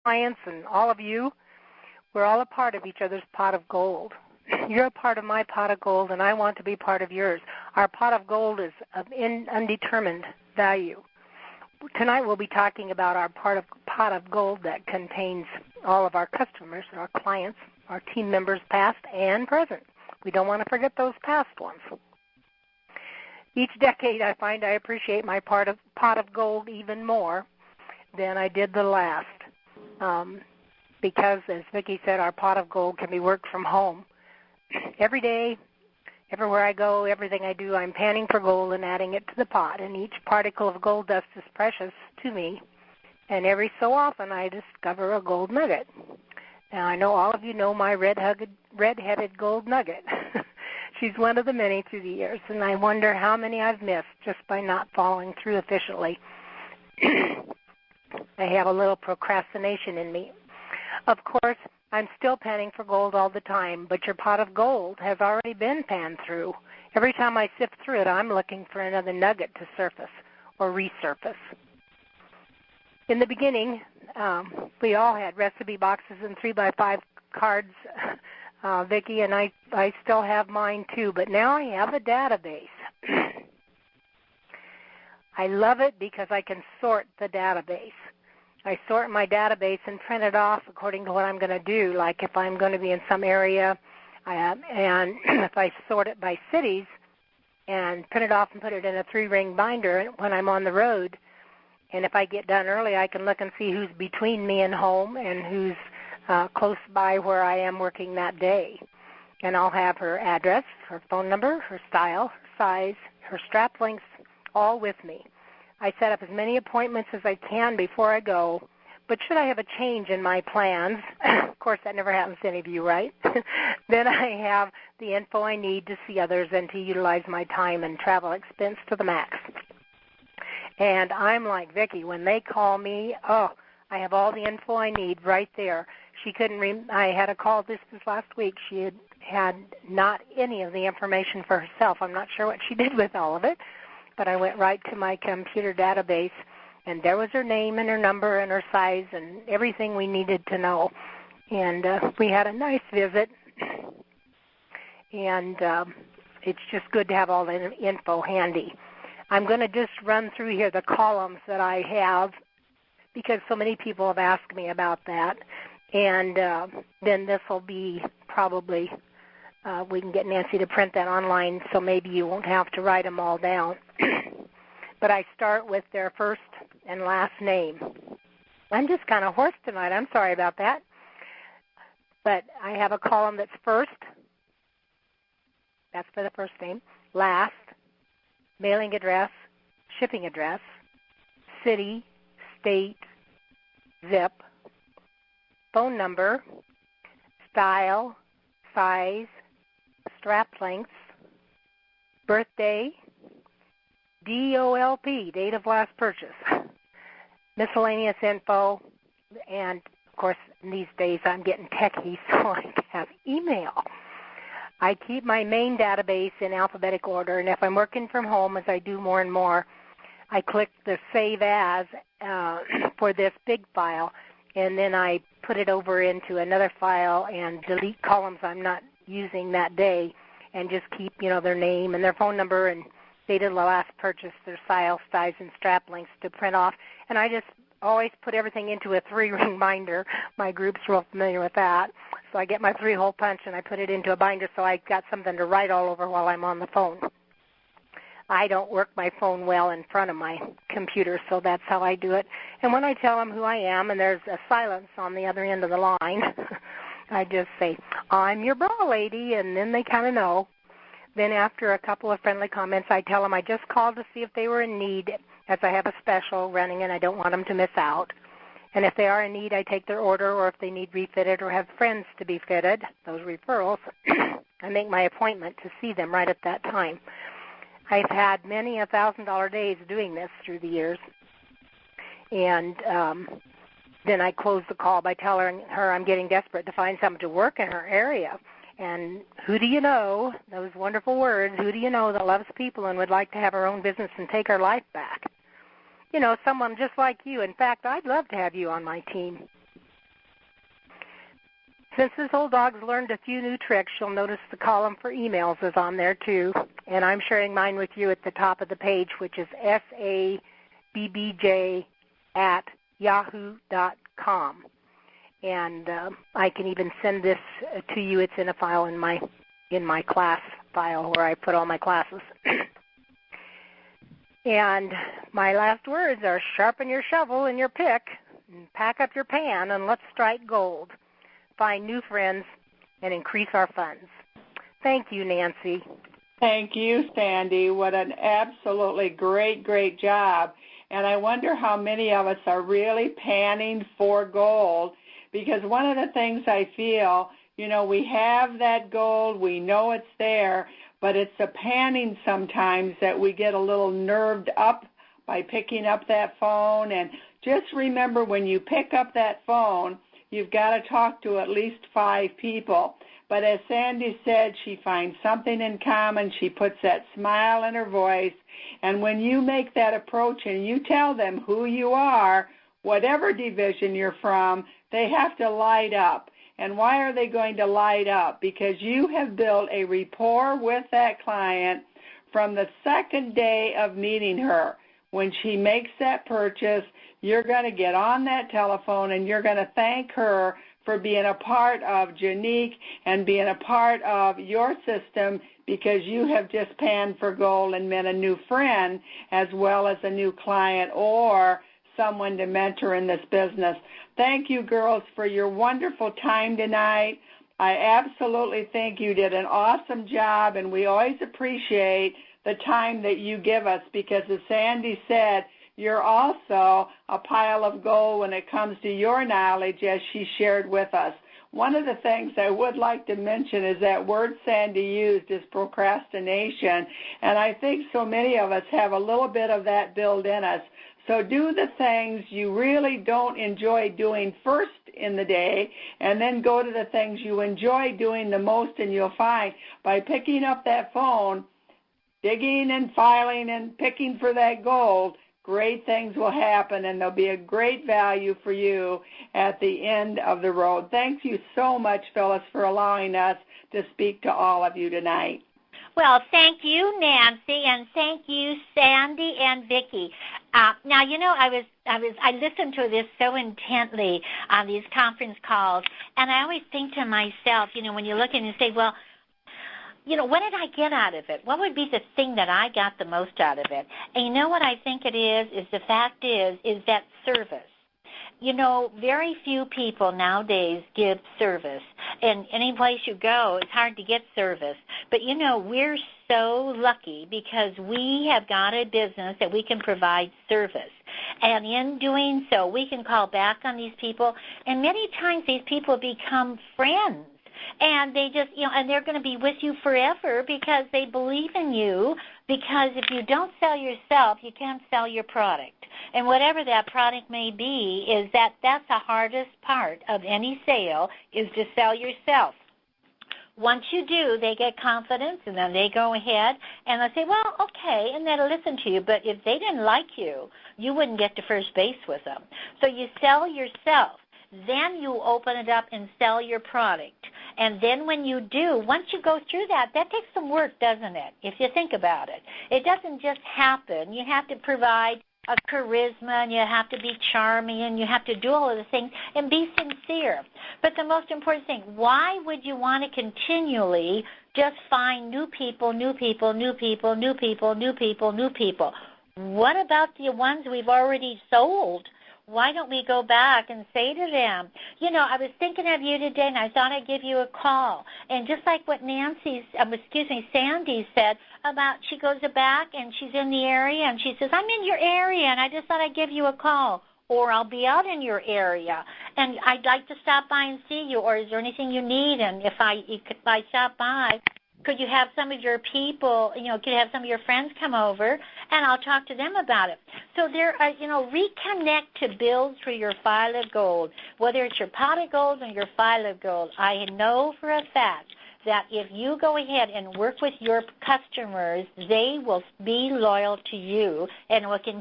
clients and all of you, we're all a part of each other's pot of gold. You're a part of my pot of gold, and I want to be part of yours. Our pot of gold is of undetermined value. Tonight we'll be talking about our pot of gold that contains all of our customers, our clients, our team members, past and present. We don't want to forget those past ones. Each decade I find I appreciate my pot of gold even more than I did the last. Because, as Vicki said, our pot of gold can be worked from home. Every day, everywhere I go, everything I do, I'm panning for gold and adding it to the pot, and each particle of gold dust is precious to me, and every so often I discover a gold nugget. Now, I know all of you know my red-headed gold nugget. She's one of the many through the years, and I wonder how many I've missed just by not following through efficiently. I have a little procrastination in me. Of course, I'm still panning for gold all the time, but your pot of gold has already been panned through. Every time I sift through it, I'm looking for another nugget to surface or resurface. In the beginning, we all had recipe boxes and 3x5 cards, Vicki, and I still have mine too, but now I have a database. I love it because I can sort the database. I sort my database and print it off according to what I'm going to do, like if I'm going to be in some area, and if I sort it by cities and print it off and put it in a 3-ring binder when I'm on the road, and if I get done early, I can look and see who's between me and home and who's close by where I am working that day. And I'll have her address, her phone number, her style, her size, her strap lengths, all with me. I set up as many appointments as I can before I go, but should I have a change in my plans, of course that never happens to any of you, right? Then I have the info I need to see others and to utilize my time and travel expense to the max. And I'm like Vicki, when they call me, I have all the info I need right there. I had a call this last week. She had not any of the information for herself. I'm not sure what she did with all of it. But I went right to my computer database, and there was her name and her number and her size and everything we needed to know. And we had a nice visit, and it's just good to have all the info handy. I'm going to just run through here the columns that I have because so many people have asked me about that. And then this will be probably, we can get Nancy to print that online so maybe you won't have to write them all down. But I start with their first and last name. I'm just kind of hoarse tonight. I'm sorry about that. But I have a column that's first. That's for the first name. Last, mailing address, shipping address, city, state, zip, phone number, style, size, strap lengths, birthday, DOLP, date of last purchase, miscellaneous info, and, of course, in these days I'm getting techie, so I have email. I keep my main database in alphabetical order, and if I'm working from home, as I do more and more, I click the Save As for this big file, and then I put it over into another file and delete columns I'm not using that day and just keep, their name and their phone number and date of the last purchase, their style, size, and strap links to print off. And I just always put everything into a 3-ring binder. My group's real familiar with that. So I get my 3-hole punch and I put it into a binder so I got something to write all over while I'm on the phone. I don't work my phone well in front of my computer, so that's how I do it. And when I tell them who I am and there's a silence on the other end of the line, I just say, I'm your bra lady, and then they kind of know. Then after a couple of friendly comments, I tell them I just called to see if they were in need, as I have a special running and I don't want them to miss out. And if they are in need, I take their order, or if they need refitted or have friends to be fitted, those referrals, I make my appointment to see them right at that time. I've had many $1,000 days doing this through the years. And then I close the call by telling her I'm getting desperate to find someone to work in her area. And who do you know, those wonderful words, who do you know that loves people and would like to have her own business and take her life back? Someone just like you. In fact, I'd love to have you on my team. Since this old dog's learned a few new tricks, you'll notice the column for emails is on there too. And I'm sharing mine with you at the top of the page, which is sabbj@yahoo.com. And I can even send this to you. It's in a file in my class file where I put all my classes. And my last words are sharpen your shovel and your pick, and pack up your pan, and let's strike gold. Find new friends, and increase our funds. Thank you, Nancy. Thank you, Sandy. What an absolutely great, great job. And I wonder how many of us are really panning for gold, because one of the things I feel, we have that gold, we know it's there, but it's the panning sometimes that we get a little nerved up by picking up that phone. And just remember, when you pick up that phone, you've got to talk to at least 5 people. But as Sandy said, she finds something in common. She puts that smile in her voice. And when you make that approach and you tell them who you are, whatever division you're from, they have to light up. And why are they going to light up? Because you have built a rapport with that client from the second day of meeting her. When she makes that purchase, you're going to get on that telephone and you're going to thank her for being a part of Janique and being a part of your system, because you have just panned for gold and met a new friend as well as a new client or someone to mentor in this business. Thank you, girls, for your wonderful time tonight. I absolutely think you did an awesome job, and we always appreciate the time that you give us, because as Sandy said, you're also a pile of gold when it comes to your knowledge, as she shared with us. One of the things I would like to mention is that word Sandy used is procrastination, and I think so many of us have a little bit of that built in us. So do the things you really don't enjoy doing first in the day, and then go to the things you enjoy doing the most, and you'll find by picking up that phone, digging and filing and picking for that gold, great things will happen, and there'll be a great value for you at the end of the road. Thank you so much, Phyllis, for allowing us to speak to all of you tonight. Well, thank you, Nancy, and thank you, Sandy and Vicki. Now, I listened to this so intently on these conference calls, and I always think to myself, when you look and you say, well, what did I get out of it? What would be the thing that I got the most out of it? And you know what I think it is the fact is that service. Very few people nowadays give service. And any place you go, it's hard to get service. But, we're so lucky because we have got a business that we can provide service. And in doing so, we can call back on these people. And many times these people become friends. And they just, and they're going to be with you forever because they believe in you, because if you don't sell yourself, you can't sell your product. And whatever that product may be, is that's the hardest part of any sale, is to sell yourself. Once you do, they get confidence, and then they go ahead and they'll say, well, okay, and they'll listen to you. But if they didn't like you, you wouldn't get to first base with them. So you sell yourself. Then you open it up and sell your product. And then when you do, once you go through that takes some work, doesn't it, if you think about it? It doesn't just happen. You have to provide a charisma, and you have to be charming, and you have to do all of the things and be sincere. But the most important thing, why would you want to continually just find new people, new people, new people, new people, new people, new people? What about the ones we've already sold? Why don't we go back and say to them, I was thinking of you today, and I thought I'd give you a call. And just like what Sandy said about, she goes back and she's in the area, and she says, I'm in your area, and I just thought I'd give you a call. Or I'll be out in your area, and I'd like to stop by and see you. Or is there anything you need? And if I stop by, could you have some of your people, could you have some of your friends come over, and I'll talk to them about it. So there are, reconnect to build through your file of gold, whether it's your pot of gold or your file of gold. I know for a fact that if you go ahead and work with your customers, they will be loyal to you and will continue